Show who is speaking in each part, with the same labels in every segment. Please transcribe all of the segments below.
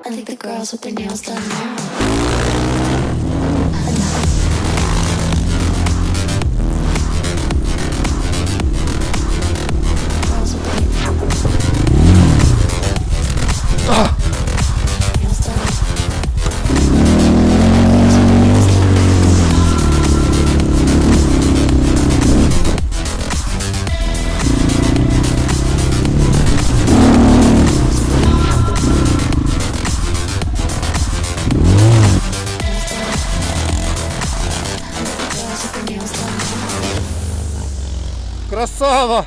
Speaker 1: I think the girls with their nails done now. Girls with their nails done.
Speaker 2: Красава!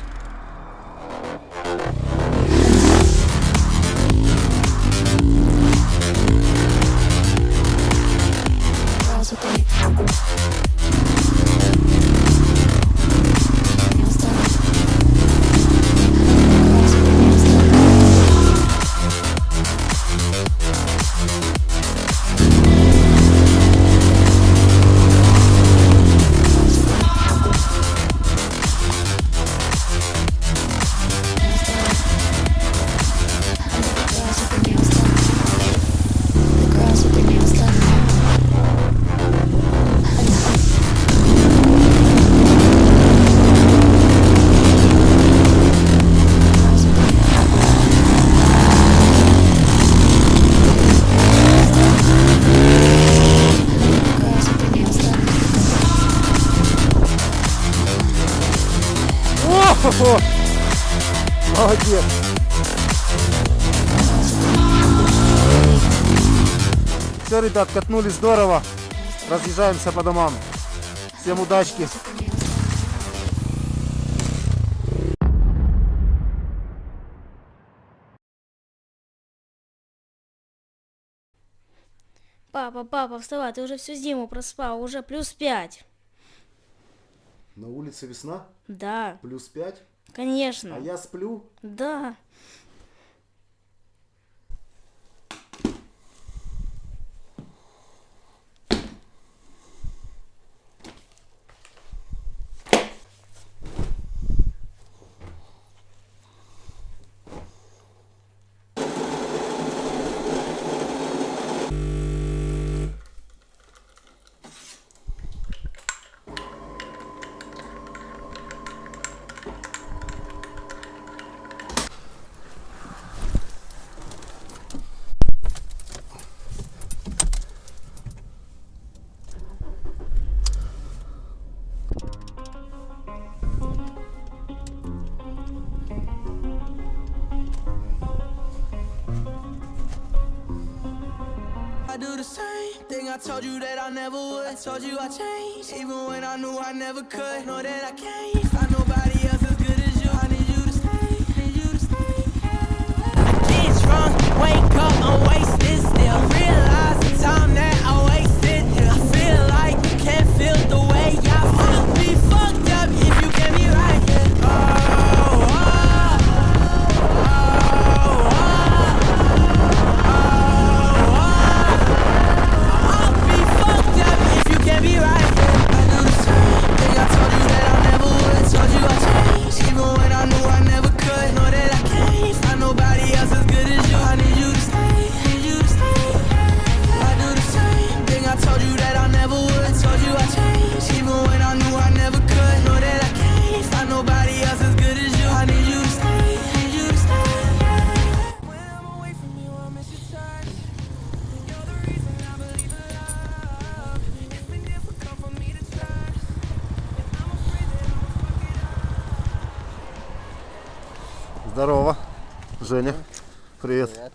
Speaker 1: Girls with their nails done. Girls with their nails done. Girls with their nails done. The girls with their nails done now. Girls with their girls with their nails done.
Speaker 2: О-хо-хо! Молодец! Все, ребят, катнули здорово. Разъезжаемся по домам. Всем удачки.
Speaker 3: Папа, вставай, ты уже всю зиму проспал, уже +5.
Speaker 2: На улице весна,
Speaker 3: Да,
Speaker 2: +5,
Speaker 3: конечно.
Speaker 2: а я сплю.
Speaker 3: Да.
Speaker 4: I do the same thing I told you that I never would. I told you I changed, even when I knew I never could. Know that I can't find nobody else as good as you. I need you to stay, need you to stay. I get drunk, wake up, I'm wasted still. Realize the time that I wasted. I feel like you can't feel the way I feel. I'll be fucked up if you get me right. Oh, oh, oh, I'll be fucked up if you can't be right. I do the same thing I told you that I never would. Told you I changed, even when I knew I never could. Know that I can't find nobody else as good as you. I need you to stay, need you to stay. I do the same thing I told you that I never would. Told you I changed, even when I knew I never could. Know that I can't find nobody else as good as you. I need you to stay, need you to stay. When I'm away from you, I miss your touch. You're the reason I believe in love. It's been difficult for me to trust, and I'm afraid that I'ma fuck it up.
Speaker 2: Здорово, Женя. Привет.
Speaker 5: Привет.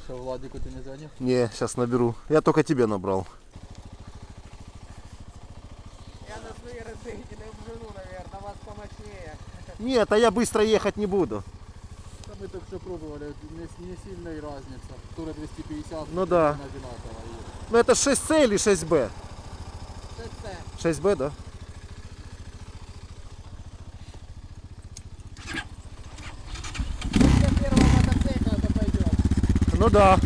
Speaker 5: Что, Владику ты не звонил?
Speaker 2: Не, сейчас наберу. Я только тебе набрал.
Speaker 5: Я на свои родители обжену, наверное, вас помощнее.
Speaker 2: Нет, а я быстро ехать не буду.
Speaker 5: Да мы только что пробовали, не сильная разница. Тура 250,
Speaker 2: Ну да.
Speaker 5: одинаково.
Speaker 2: Ну это 6C или 6B?
Speaker 5: 6C.
Speaker 2: 6B, да?
Speaker 5: Для первого мотоцикла это пойдет.
Speaker 2: Ну да.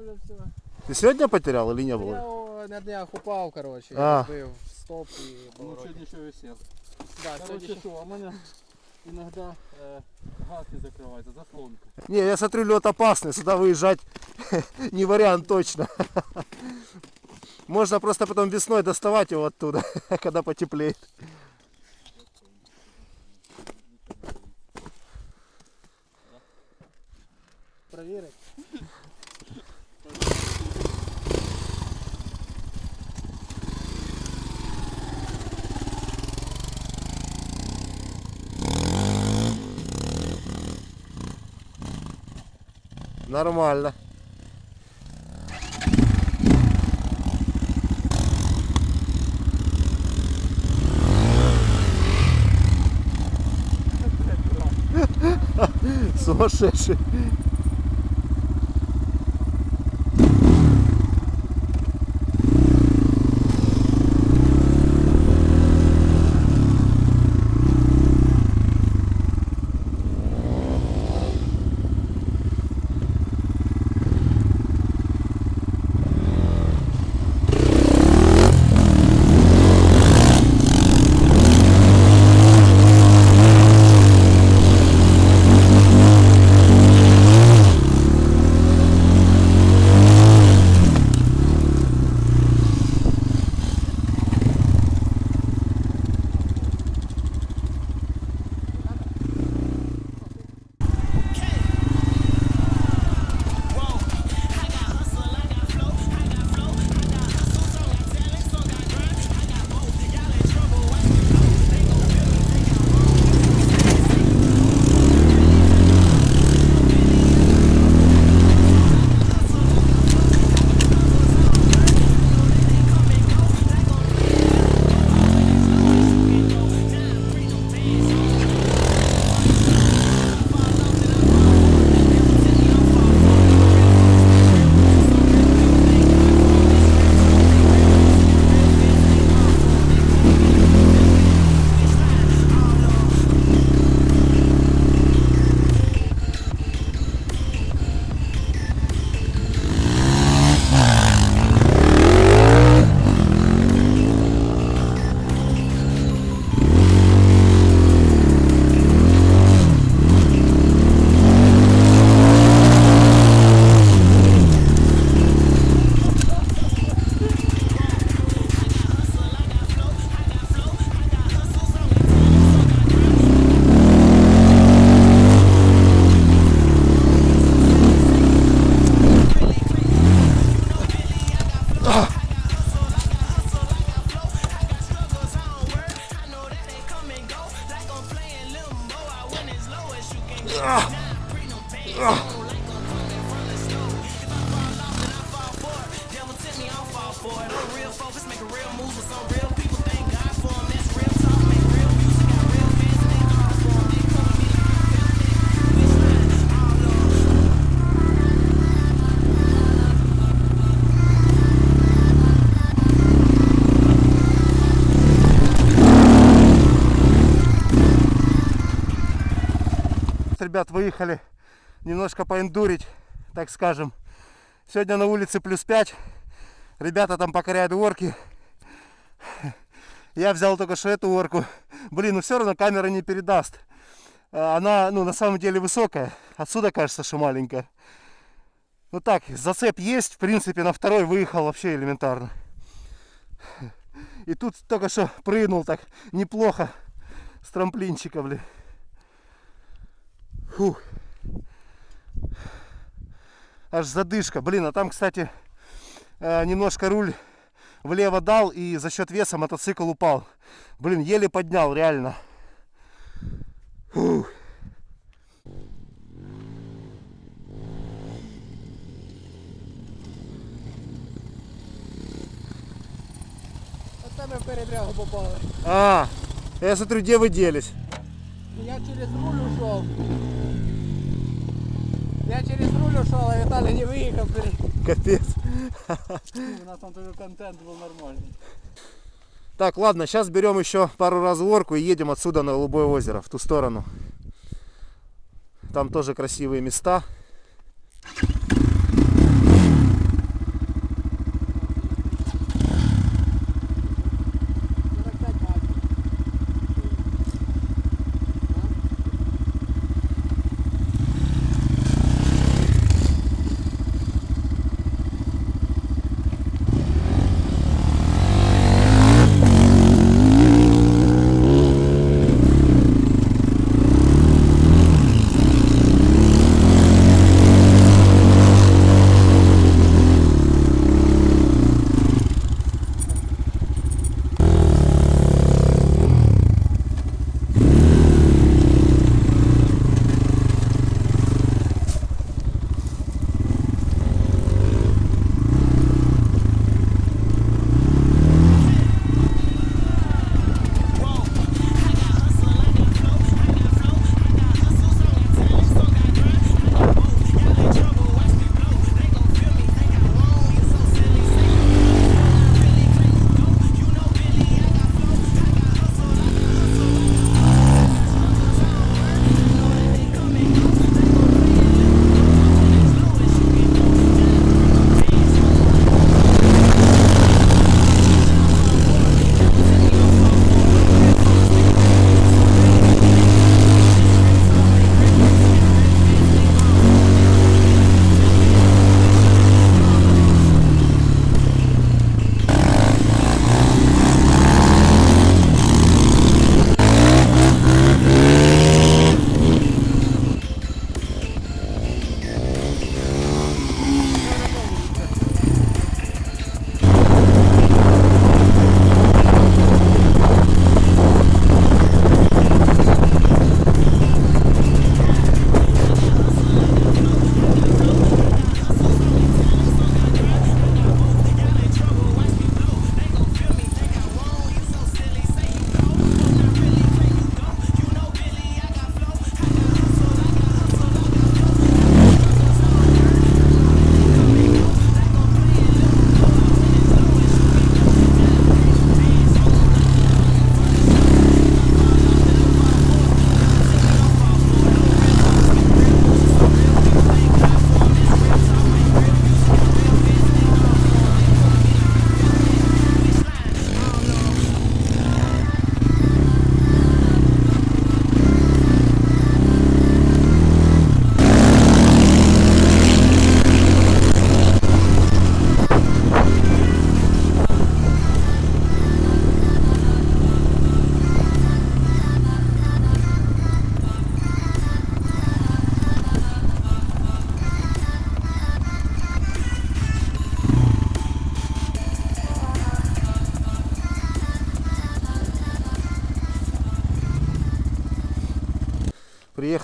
Speaker 5: вже все.
Speaker 2: Ты сегодня потерял или не
Speaker 5: Я
Speaker 2: было?
Speaker 5: його на днях упав, коротше,
Speaker 2: А.
Speaker 5: збив стоп і
Speaker 6: Ну,
Speaker 5: поворот.
Speaker 6: сьогодні ще висів.
Speaker 5: Да,
Speaker 6: Короче,
Speaker 5: сьогодні
Speaker 6: що, у мене іноді газ не закривається, заслонка.
Speaker 2: Не, я смотрю, лед опасный, сюда выезжать не вариант точно. Можно просто потом весной доставать его оттуда, когда потеплеет.
Speaker 5: перевірити.
Speaker 2: Нормально. Сумасшедший. Ребят, выехали немножко поэндурить, так скажем. Сегодня на улице +5. Ребята там покоряют горки. Я взял только что эту горку. Блин, ну все равно камера не передаст. Она, ну, на самом деле высокая. Отсюда кажется, что маленькая. Ну так, зацеп есть. В принципе, на второй выехал вообще элементарно. И тут только что прыгнул так неплохо с трамплинчика, блин. Фух. Аж задышка. Блин, а там, кстати, немножко руль влево дал, и за счет веса мотоцикл упал. Блин, еле поднял, реально. Фух.
Speaker 5: От тебе в передрягу попали.
Speaker 2: А, я смотрю, где вы делись?
Speaker 5: Я через руль ушел. Я через руль ушел, а Виталий не выехал.
Speaker 2: Капец.
Speaker 6: У нас там тоже контент был нормальный.
Speaker 2: Так, ладно, сейчас берем еще пару раз горку и едем отсюда на Голубое озеро, в ту сторону. Там тоже красивые места.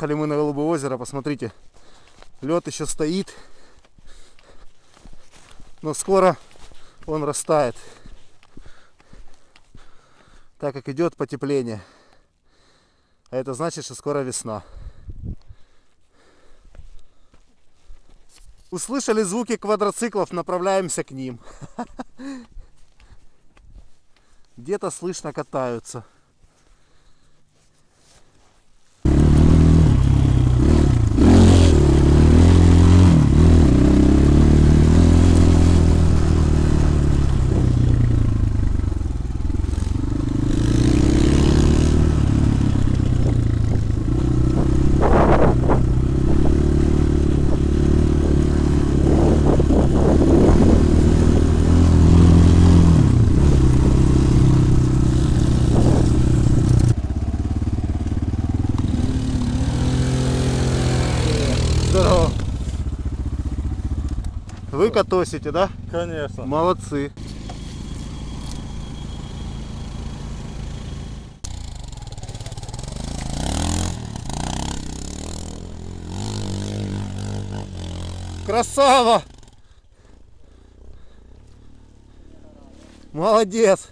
Speaker 2: Приехали мы на Голубое озеро, посмотрите. Лед еще стоит. Но скоро он растает. Так как идет потепление. А это значит, что скоро весна. Услышали звуки квадроциклов, направляемся к ним. Где-то слышно катаются. Здорово. Вы катосите, да?
Speaker 6: Конечно.
Speaker 2: Молодцы. Красава! Молодец!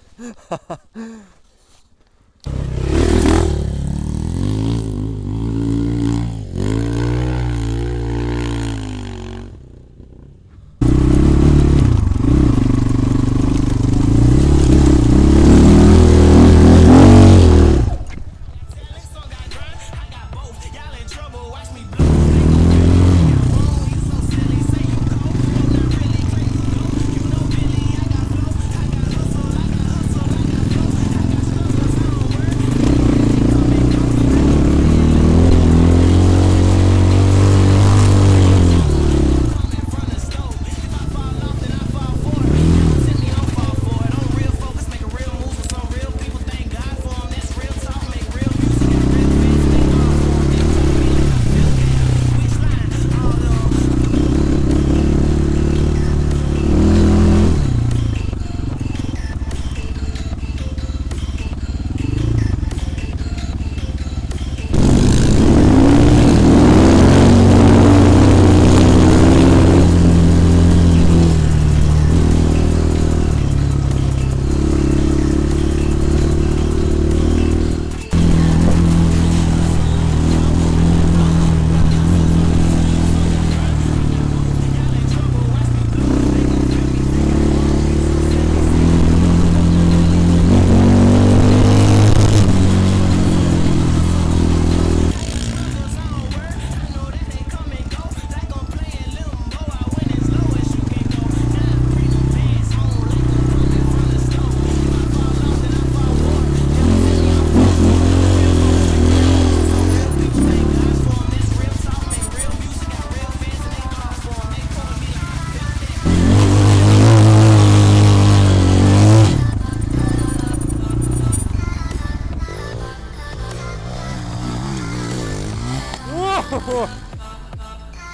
Speaker 2: О,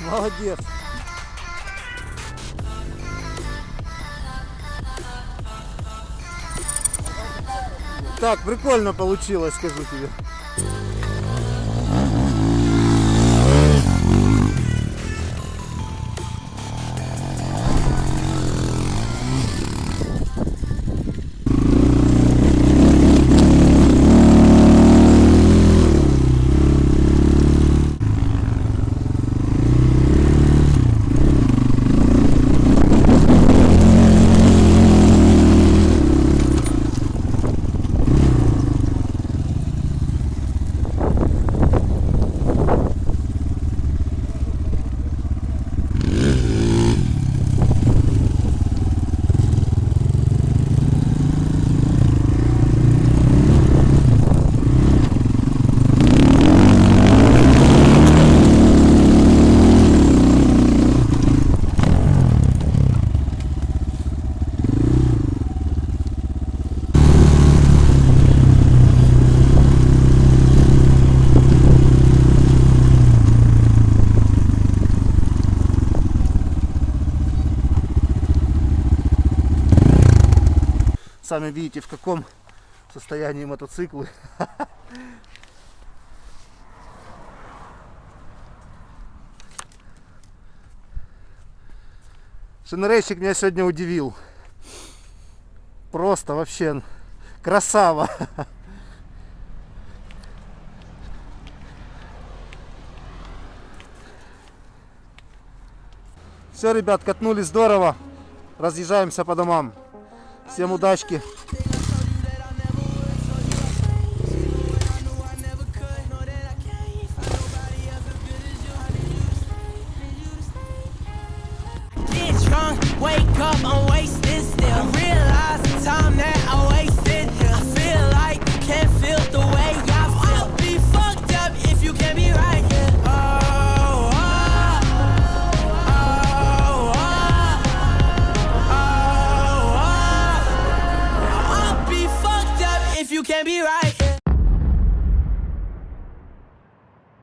Speaker 2: молодец. Так, прикольно получилось, скажу тебе. Сами видите, в каком состоянии мотоциклы. Шинерейщик меня сегодня удивил. Просто вообще красава. Все, ребят, катнули здорово. Разъезжаемся по домам. Всем удачки.